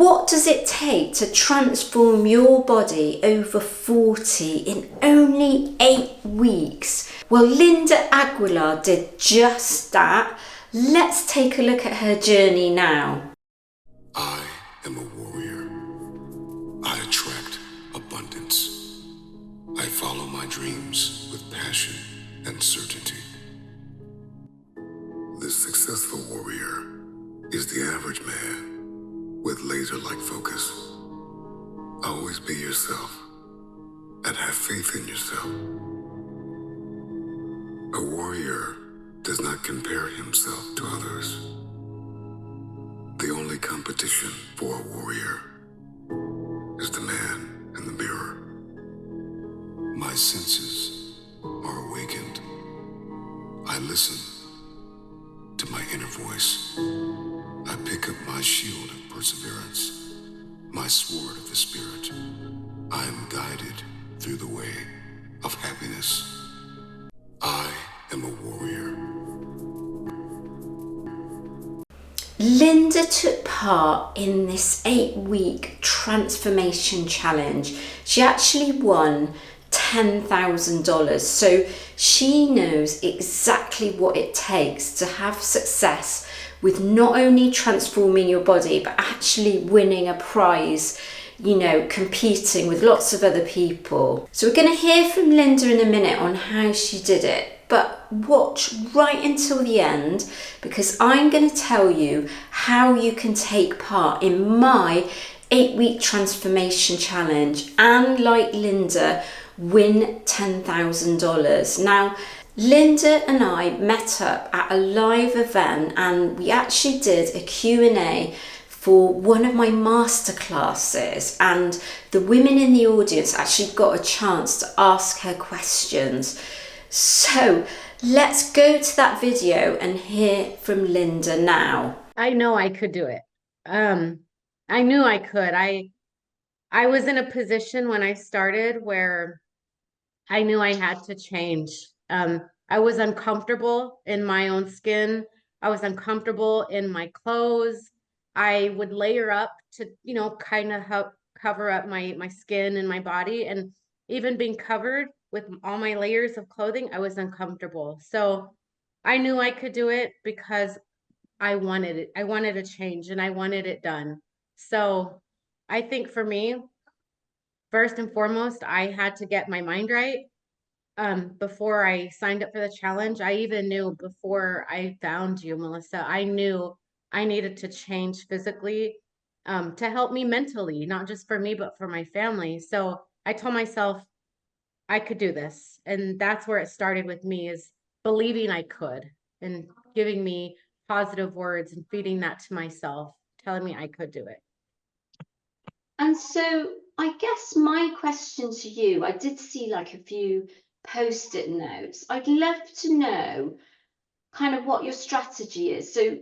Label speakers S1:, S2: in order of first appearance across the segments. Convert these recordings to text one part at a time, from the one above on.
S1: what does it take to transform your body over 40 in only 8 weeks? Well, Linda Aguilar did just that. Let's take a look at her journey now.
S2: I am a warrior. I attract abundance. I follow my dreams with passion and certainty. The successful warrior is the average man with laser-like focus. Always be yourself and have faith in yourself. A warrior does not compare himself to others. The only competition for a warrior is the man in the mirror. My senses are awakened. I listen to my inner voice. I pick up my shield of perseverance, my sword of the spirit. I am guided through the way of happiness. I am a warrior.
S1: Linda took part in this 8-week transformation challenge. She actually won $10,000. So she knows exactly what it takes to have success with not only transforming your body, but actually winning a prize, you know, competing with lots of other people. So we're going to hear from Linda in a minute on how she did it. But watch right until the end, because I'm going to tell you how you can take part in my 8-week transformation challenge and, like Linda, win $10,000. Now, Linda and I met up at a live event and we actually did a Q&A for one of my masterclasses, and the women in the audience actually got a chance to ask her questions. So let's go to that video and hear from Linda now.
S3: I know I could do it. I knew I could. I was in a position when I started where I knew I had to change. I was uncomfortable in my own skin. I was uncomfortable in my clothes. I would layer up to, you know, kind of help cover up my skin and my body. And even being covered with all my layers of clothing, I was uncomfortable. So I knew I could do it because I wanted it. I wanted a change and I wanted it done. So I think for me, first and foremost, I had to get my mind right. Before I signed up for the challenge, I even knew before I found you, Melissa, I knew I needed to change physically, to help me mentally, not just for me, but for my family. So I told myself I could do this. And that's where it started with me, is believing I could and giving me positive words and feeding that to myself, telling me I could do it.
S1: And so I guess my question to you, I did see like a few post-it notes. I'd love to know kind of what your strategy is. So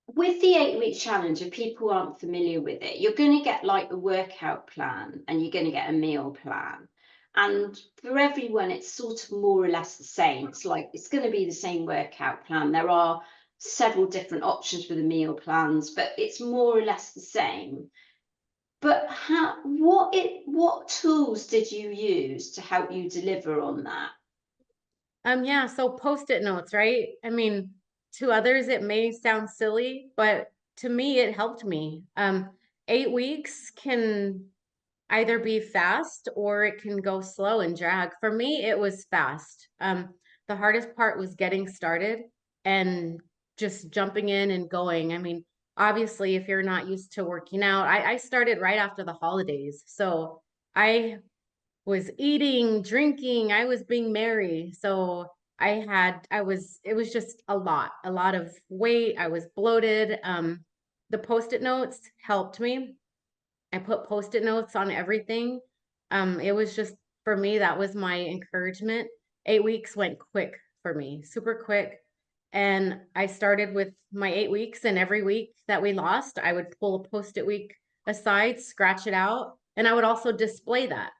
S1: with the 8-week challenge, if people aren't familiar with it, you're going to get like a workout plan and you're going to get a meal plan. And for everyone, it's sort of more or less the same. It's like it's going to be the same workout plan. There are several different options for the meal plans, but it's more or less the same. But what tools did you use to help you deliver on that?
S3: Yeah, so post-it notes, right? I mean, to others it may sound silly, but to me it helped me. 8 weeks can either be fast or it can go slow and drag. For me, it was fast. The hardest part was getting started and just jumping in and going. I mean, obviously, if you're not used to working out, I started right after the holidays. So I was eating, drinking, I was being merry. So it was just a lot of weight. I was bloated. The post-it notes helped me. I put post-it notes on everything. It was just, for me, that was my encouragement. 8 weeks went quick for me, super quick. And I started with my 8 weeks, and every week that we lost, I would pull a post-it week aside, scratch it out, and I would also display that.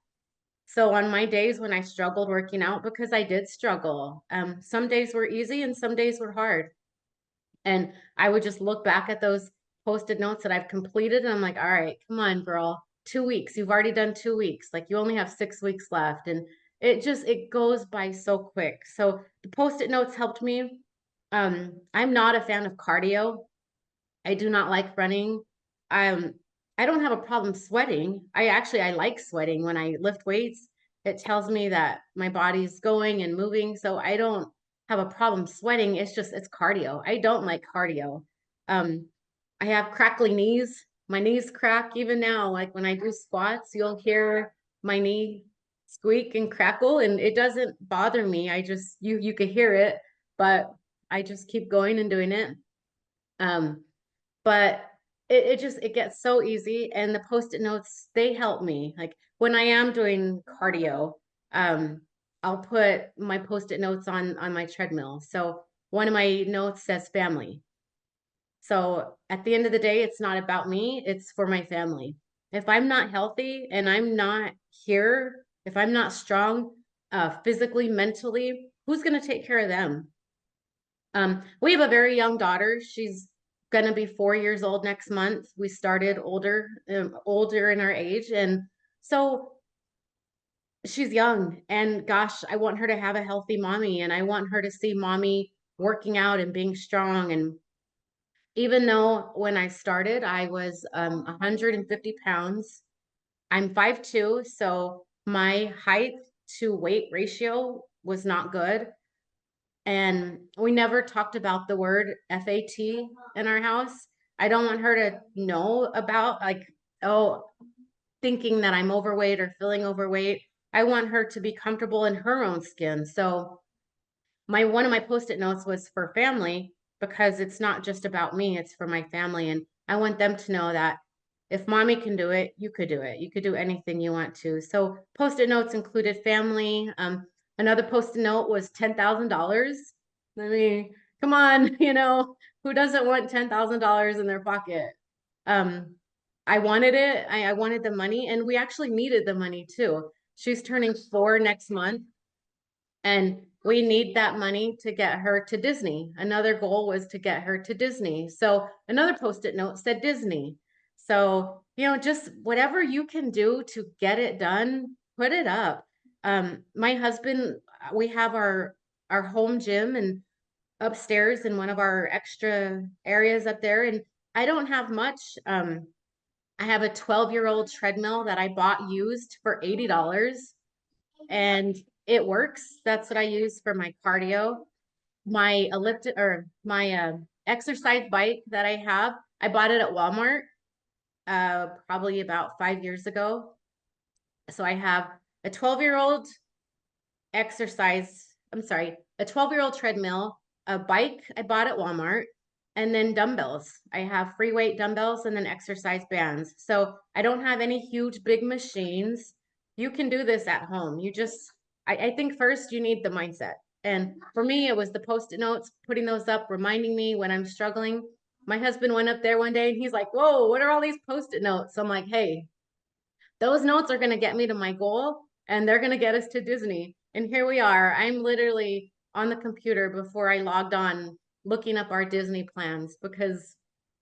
S3: So on my days when I struggled working out, because I did struggle, some days were easy and some days were hard. And I would just look back at those Post-it notes that I've completed. And I'm like, all right, come on, girl. 2 weeks. You've already done 2 weeks. Like you only have 6 weeks left. And it goes by so quick. So the post-it notes helped me. I'm not a fan of cardio. I do not like running. Um, I don't have a problem sweating. I like sweating when I lift weights. It tells me that my body's going and moving, so I don't have a problem sweating. It's cardio. I don't like cardio. Um, I have crackly knees. My knees crack even now. Like when I do squats, you'll hear my knee squeak and crackle, and it doesn't bother me. You could hear it, but I just keep going and doing it. Um, but it gets so easy, and the post-it notes, they help me. Like when I am doing cardio, um I'll put my post-it notes on my treadmill. So one of my notes says family. So at the end of the day, it's not about me, it's for my family. If I'm not healthy and I'm not here, if I'm not strong, physically, mentally, who's going to take care of them? We have a very young daughter. She's gonna be 4 years old next month. We started older in our age, and so she's young. And gosh, I want her to have a healthy mommy, and I want her to see mommy working out and being strong. And even though when I started, I was 150 pounds, I'm 5'2", so my height to weight ratio was not good. And we never talked about the word FAT in our house. I don't want her to know about like, oh, thinking that I'm overweight or feeling overweight. I want her to be comfortable in her own skin. So my one of my post-it notes was for family, because it's not just about me, it's for my family. And I want them to know that if mommy can do it, you could do it. You could do anything you want to. So post-it notes included family. Another post-it note was $10,000. I mean, come on, who doesn't want $10,000 in their pocket? Um, I wanted it. I wanted the money, and we actually needed the money too. She's turning 4 next month, and we need that money to get her to Disney. Another goal was to get her to Disney. So another post-it note said Disney. So, just whatever you can do to get it done, put it up. My husband, we have our home gym and upstairs in one of our extra areas up there. And I don't have much. I have a 12-year-old treadmill that I bought used for $80, and it works. That's what I use for my cardio. My exercise bike that I have, I bought it at Walmart probably about 5 years ago. So I have a 12-year-old a 12-year-old treadmill, a bike I bought at Walmart, and then dumbbells. I have free weight dumbbells and then exercise bands. So I don't have any huge, big machines. You can do this at home. I think first you need the mindset. And for me, it was the post-it notes, putting those up, reminding me when I'm struggling. My husband went up there one day and he's like, whoa, what are all these post-it notes? So I'm like, hey, those notes are going to get me to my goal, and they're going to get us to Disney. And here we are. I'm literally on the computer before I logged on looking up our Disney plans, because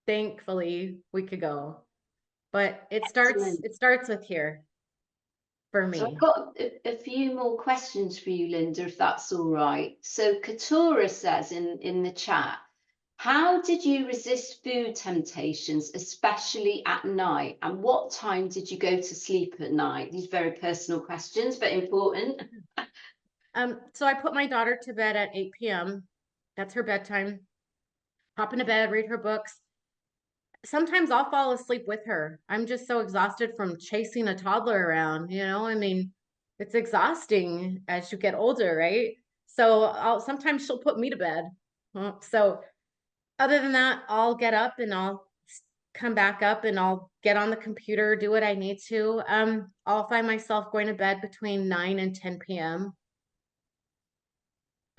S3: thankfully we could go. But
S1: Excellent.
S3: it starts with here for
S1: So I've
S3: me.
S1: got a few more questions for you, Linda, if that's all right. So Katura says in the chat, how did you resist food temptations, especially at night? And what time did you go to sleep at night? These very personal questions, but important.
S3: So I put my daughter to bed at 8 p.m. That's her bedtime. Hop into bed, read her books. Sometimes I'll fall asleep with her. I'm just so exhausted from chasing a toddler around. I mean, it's exhausting as you get older, right? So sometimes she'll put me to bed. So other than that, I'll get up and I'll come back up and I'll get on the computer, do what I need to. I'll find myself going to bed between 9 and 10 p.m.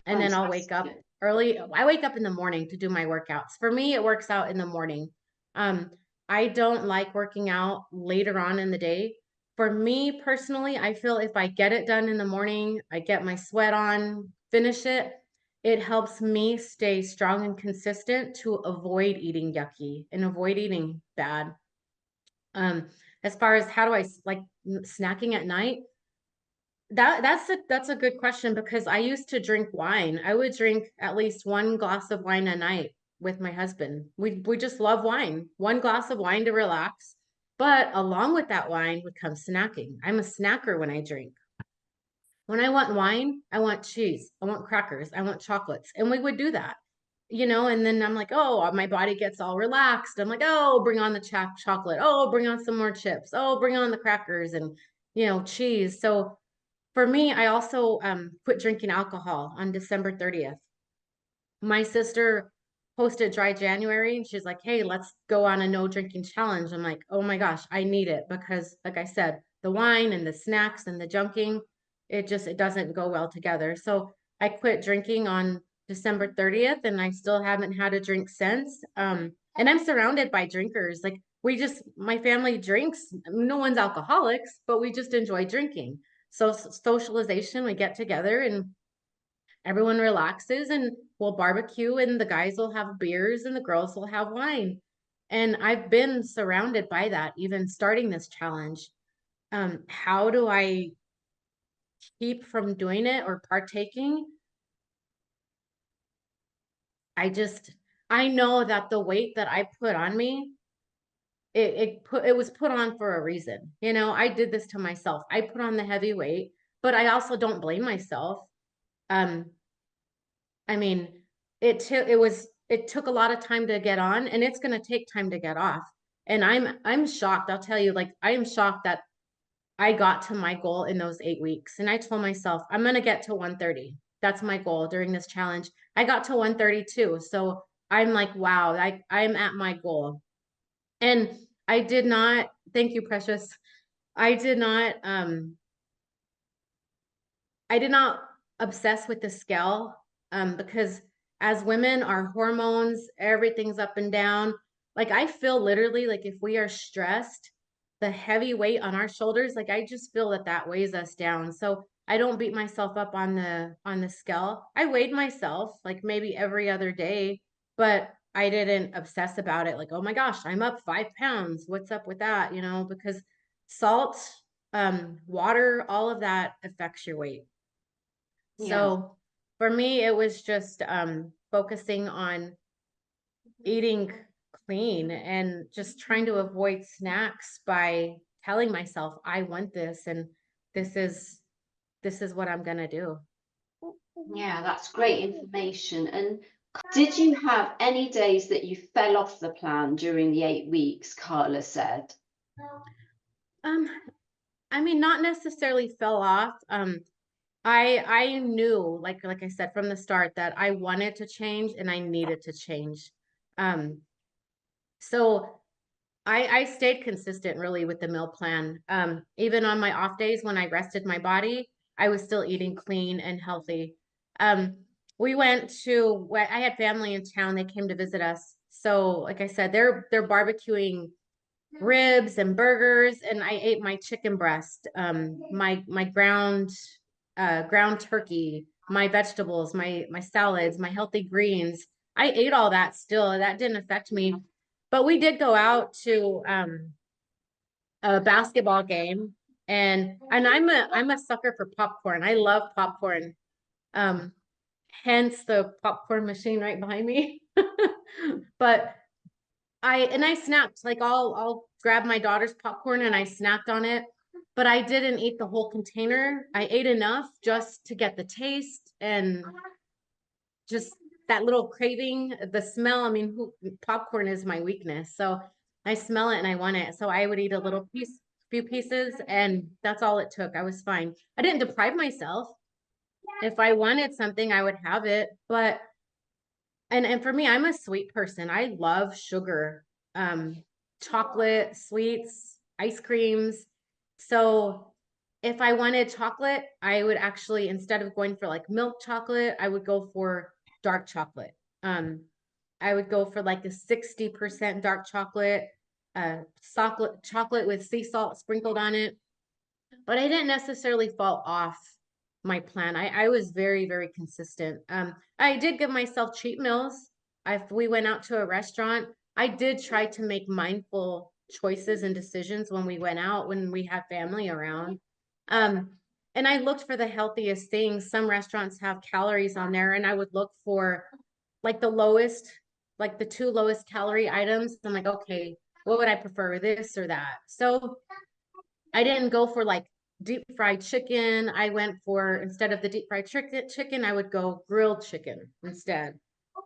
S3: And then I'll wake up
S1: Fantastic.
S3: early. I wake up in the morning to do my workouts. For me, it works out in the morning. Um, I don't like working out later on in the day. For me personally, I feel if I get it done in the morning, I get my sweat on, finish it, it helps me stay strong and consistent to avoid eating yucky and avoid eating bad. Um, as far as how do I like snacking at night, that's a good question because I used to drink wine. I would drink at least one glass of wine a night with my husband. We just love wine. One glass of wine to relax. But along with that wine would come snacking. I'm a snacker when I drink. When I want wine, I want cheese, I want crackers, I want chocolates. And we would do that, and then I'm like, oh, my body gets all relaxed. I'm like, oh, bring on the chocolate. Oh, bring on some more chips. Oh, bring on the crackers and, cheese. So for me, I also quit drinking alcohol on December 30th. My sister hosted Dry January and she's like, hey, let's go on a no drinking challenge. I'm like, oh my gosh, I need it because, like I said, the wine and the snacks and the junking, it doesn't go well together. So I quit drinking on December 30th and I still haven't had a drink since. And I'm surrounded by drinkers. Like my family drinks. No one's alcoholics, but we just enjoy drinking. So socialization, we get together and everyone relaxes and we'll barbecue and the guys will have beers and the girls will have wine. And I've been surrounded by that, even starting this challenge. How do I keep from doing it or partaking? I just, I know that the weight that I put on me, it was put on for a reason. I did this to myself. I put on the heavy weight, but I also don't blame myself. Um, I mean, it took a lot of time to get on and it's going to take time to get off. And I'm shocked. I'll tell you, like I am shocked that I got to my goal in those 8 weeks. And I told myself, I'm going to get to 130. That's my goal during this challenge. I got to 132. So I'm like, wow, I'm at my goal. And I did not, thank you, Precious. I did not I did not obsess with the scale because as women, our hormones, everything's up and down. Like I feel literally like if we are stressed, the heavy weight on our shoulders, like I just feel that weighs us down. So I don't beat myself up on the scale. I weighed myself like maybe every other day, but I didn't obsess about it. Like, oh my gosh, I'm up 5 pounds. What's up with that? Because salt, water, all of that affects your weight.
S1: Yeah.
S3: So for me, it was just focusing on eating clean and just trying to avoid snacks by telling myself, I want this and this is this is what I'm gonna do.
S1: Yeah, that's great information. And did you have any days that you fell off the plan during the 8 weeks, Carla said?
S3: Um, I mean, not necessarily fell off. I knew, like I said from the start, that I wanted to change and I needed to change. Um, so I stayed consistent really with the meal plan. Even on my off days when I rested my body, I was still eating clean and healthy. Um, we went to I had family in town. They came to visit us. So, like I said, they're barbecuing ribs and burgers, and I ate my chicken breast, my ground turkey, my vegetables, my salads, my healthy greens. I ate all that still. That didn't affect me. But we did go out to a basketball game and I'm a sucker for popcorn. I love popcorn. Um, hence the popcorn machine right behind me. But I snacked like I'll grab my daughter's popcorn and I snacked on it, but I didn't eat the whole container. I ate enough just to get the taste and just that little craving, the smell. I mean, popcorn is my weakness. So I smell it and I want it. So I would eat a little piece, few pieces, and that's all it took. I was fine. I didn't deprive myself. If I wanted something, I would have it. But and for me, I'm a sweet person. I love sugar, um, chocolate, sweets, ice creams. So if I wanted chocolate, I would actually, instead of going for like milk chocolate, I would go for dark chocolate. Um, I would go for like a 60% dark chocolate, chocolate with sea salt sprinkled on it. But I didn't necessarily fall off my plan. I was very, very consistent. I did give myself cheat meals. If we went out to a restaurant, I did try to make mindful choices and decisions when we went out, when we had family around. Um, and I looked for the healthiest things. Some restaurants have calories on there, and I would look for like the lowest, like the two lowest calorie items. I'm like, okay, what would I prefer, this or that? So I didn't go for like deep fried chicken. I went for, instead of the deep fried chicken, I would go grilled chicken instead.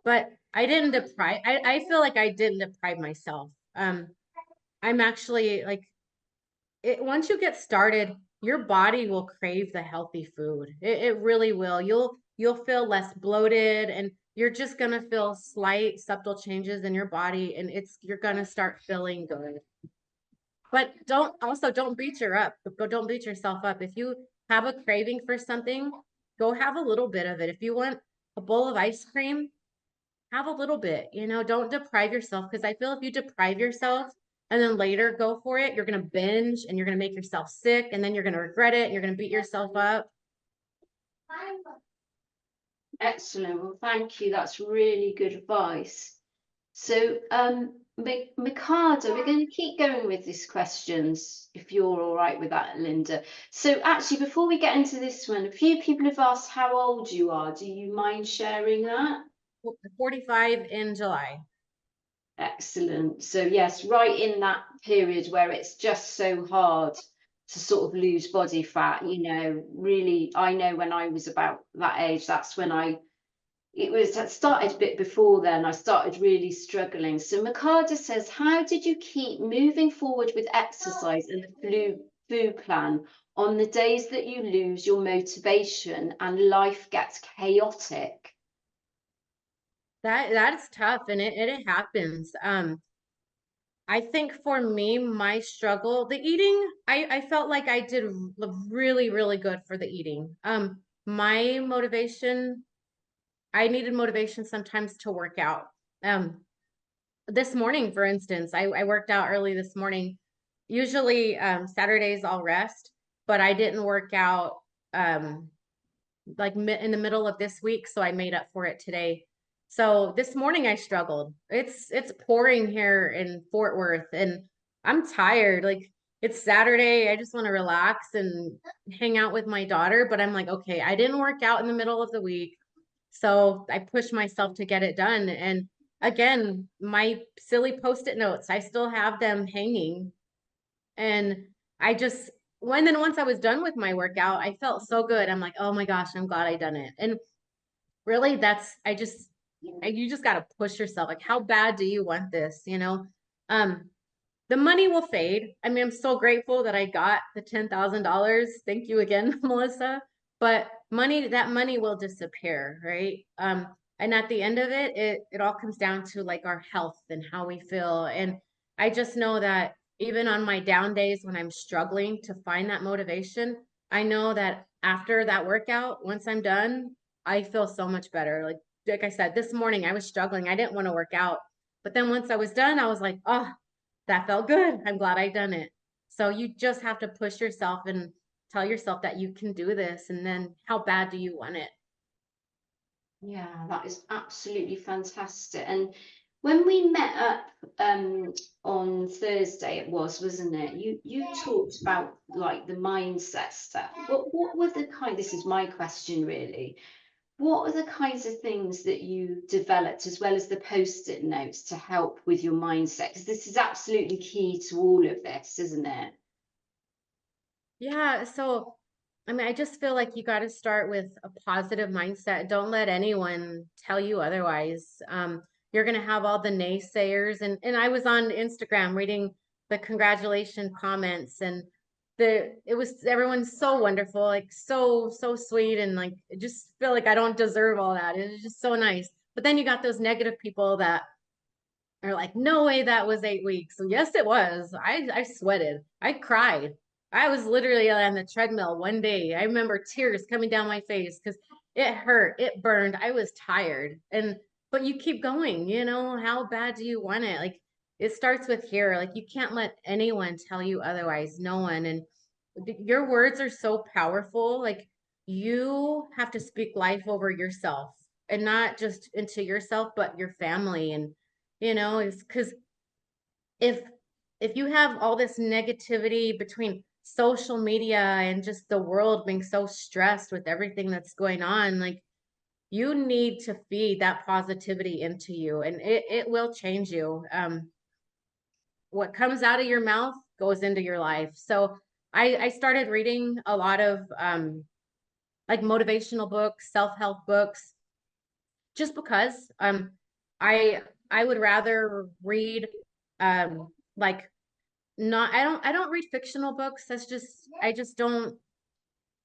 S3: But I didn't deprive, I feel like I didn't deprive myself. I'm actually like, it, once you get started, your body will crave the healthy food. It really will. You'll feel less bloated, and you're just gonna feel slight subtle changes in your body, and you're gonna start feeling good. But don't beat your up. Don't beat yourself up. If you have a craving for something, go have a little bit of it. If you want a bowl of ice cream, have a little bit. Don't deprive yourself, because I feel if you deprive yourself and then later go for it, you're gonna binge and you're gonna make yourself sick, and then you're gonna regret it and you're gonna beat yourself up.
S1: Excellent. Well, thank you. That's really good advice. So, Mikado, we're going to keep going with these questions, if you're all right with that, Linda. So, actually, before we get into this one, a few people have asked how old you are. Do you mind sharing that?
S3: 45 in July.
S1: Excellent. So, yes, right in that period where it's just so hard to sort of lose body fat, really, I know when I was about that age, that's when it started a bit before then. I started really struggling. So Makada says, how did you keep moving forward with exercise and the food plan on the days that you lose your motivation and life gets chaotic?
S3: That's tough, and it happens. I think for me, my struggle, the eating, I felt like I did really, really good for the eating. My motivation, I needed motivation sometimes to work out. This morning, for instance, I worked out early this morning. Usually, Saturdays I'll rest, but I didn't work out like in the middle of this week, so I made up for it today. So this morning I struggled. It's pouring here in Fort Worth, and I'm tired. Like, it's Saturday, I just want to relax and hang out with my daughter, but I'm like, okay, I didn't work out in the middle of the week. So I pushed myself to get it done. And again, my silly post-it notes, I still have them hanging. And I just, once I was done with my workout, I felt so good. I'm like, oh my gosh, I'm glad I done it. And really, you just got to push yourself. Like, how bad do you want this? Um, the money will fade. I mean, I'm so grateful that I got the $10,000. Thank you again, Melissa. But that money will disappear, right? And at the end of it, it all comes down to like our health and how we feel. And I just know that even on my down days when I'm struggling to find that motivation, I know that after that workout, once I'm done, I feel so much better. Like I said, this morning I was struggling. I didn't want to work out. But then once I was done, I was like, oh, that felt good. I'm glad I done it. So you just have to push yourself and tell yourself that you can do this. And then how bad do you want it?
S1: Yeah, that is absolutely fantastic. And when we met up on Thursday, it was, wasn't it? You talked about like the mindset stuff. What were the kind, this is my question really. What are the kinds of things that you developed as well as the post-it notes to help with your mindset? Because this is absolutely key to all of this, isn't it?
S3: Yeah. So, I mean, I just feel like you got to start with a positive mindset. Don't let anyone tell you otherwise. You're going to have all the naysayers. And I was on Instagram reading the congratulation comments, and it was everyone's so wonderful, like so sweet. And like, I just feel like I don't deserve all that. It's just so nice. But then you got those negative people that are like, no way that was 8 weeks. So yes, it was. I sweated. I cried. I was literally on the treadmill one day. I remember tears coming down my face because it hurt, it burned. I was tired. But you keep going, how bad do you want it? Like, it starts with here. Like, you can't let anyone tell you otherwise. No one. And your words are so powerful. Like, you have to speak life over yourself, and not just into yourself, but your family. And, it's because if you have all this negativity between social media and just the world being so stressed with everything that's going on, like, you need to feed that positivity into you, and it will change you. What comes out of your mouth goes into your life. So I started reading a lot of like motivational books, self-help books, just because I I would rather read like, not I don't read fictional books. That's just, I just don't.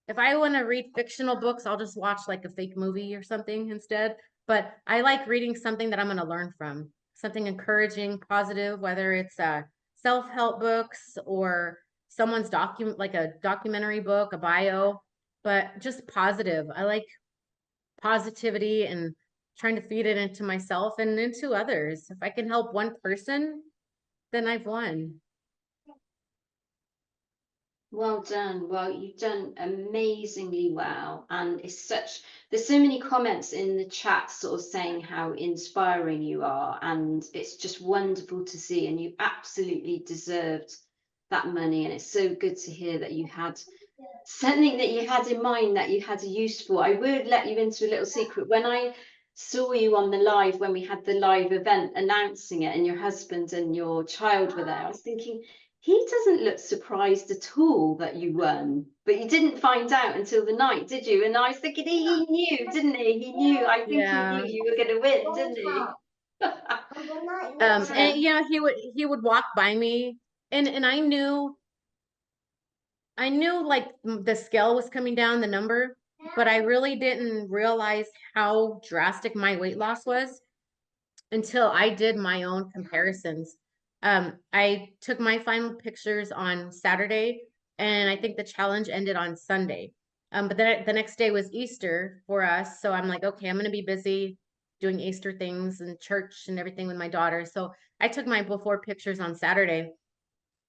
S3: If I want to read fictional books, I'll just watch like a fake movie or something instead. But I like reading something that I'm going to learn from, something encouraging, positive, whether it's self-help books or someone's like a documentary book, a bio, but just positive. I like positivity and trying to feed it into myself and into others. If I can help one person, then I've won.
S1: Well done. Well, you've done amazingly well. And there's so many comments in the chat sort of saying how inspiring you are. And it's just wonderful to see. And you absolutely deserved that money. And it's so good to hear that you had something that you had in mind that you had a use for. I would let you into a little secret. When I saw you on the live, when we had the live event announcing it, and your husband and your child were there, I was thinking, he doesn't look surprised at all that you won. But you didn't find out until the night, did you? And I was thinking, he knew, didn't he? He knew. I think he knew
S3: Yeah.
S1: you were going to win, didn't he?
S3: And he would walk by me, and I knew like the scale was coming down, the number, but I really didn't realize how drastic my weight loss was until I did my own comparisons. I took my final pictures on Saturday, and I think the challenge ended on Sunday. But then the next day was Easter for us, so I'm like, okay, I'm gonna be busy doing Easter things and church and everything with my daughter. So I took my before pictures on Saturday,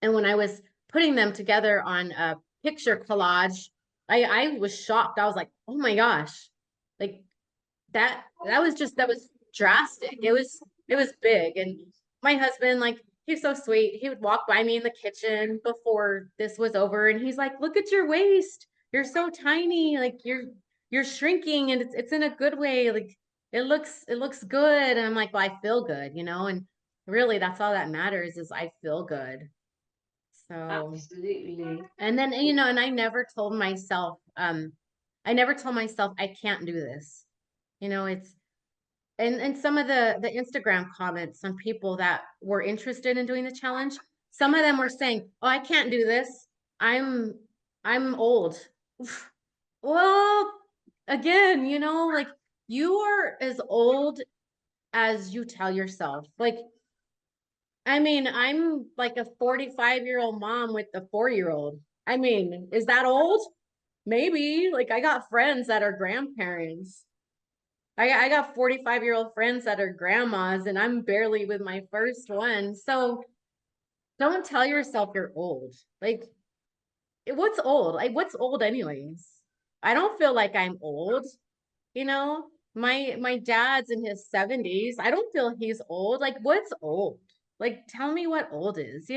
S3: and when I was putting them together on a picture collage, I was shocked. I was like, oh my gosh, like that was drastic. It was big. And my husband, like, he's so sweet. He would walk by me in the kitchen before this was over, and he's like, look at your waist. You're so tiny. Like, you're shrinking, and it's in a good way. Like, it looks good. And I'm like, well, I feel good, and really that's all that matters, is I feel good. So,
S1: Absolutely.
S3: and then, and I never told myself I can't do this. It's, and some of the Instagram comments on people that were interested in doing the challenge, some of them were saying, "Oh, I can't do this. I'm I'm old." Well, again, like, you are as old as you tell yourself. Like, I mean, I'm like a 45-year-old mom with a 4-year-old. I mean, is that old? Maybe. Like, I got friends that are grandparents. I got 45-year-old friends that are grandmas, and I'm barely with my first one. So don't tell yourself you're old. Like, what's old? Like, what's old anyways? I don't feel like I'm old, you know? My dad's in his 70s. I don't feel he's old. Like, what's old? Like, tell me what old is?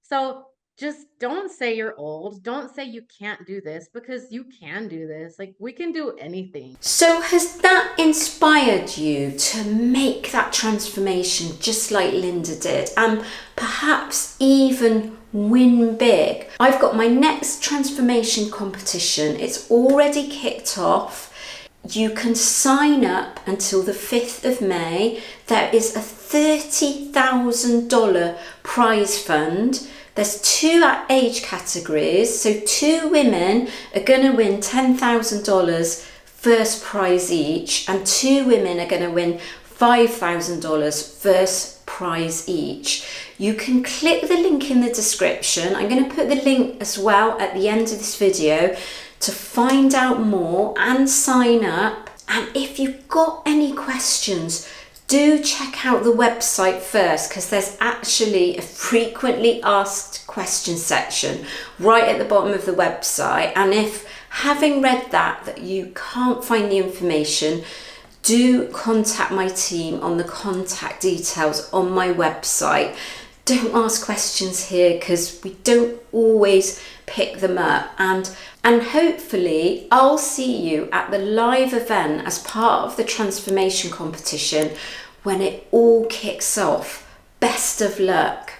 S3: So just don't say you're old. Don't say you can't do this, because you can do this. Like, we can do anything.
S1: So has that inspired you to make that transformation just like Linda did, and perhaps even win big? I've got my next transformation competition. It's already kicked off. You can sign up until the 5th of May. There is a $30,000 prize fund. There's 2 age categories. So 2 women are going to win $10,000 first prize each, and 2 women are going to win $5,000 first prize each. You can click the link in the description. I'm going to put the link as well at the end of this video to find out more and sign up. And if you've got any questions, do check out the website first, because there's actually a frequently asked questions section right at the bottom of the website. And if having read that you can't find the information, do contact my team on the contact details on my website. Don't ask questions here because we don't always pick them up, and hopefully I'll see you at the live event as part of the transformation competition when it all kicks off. Best of luck.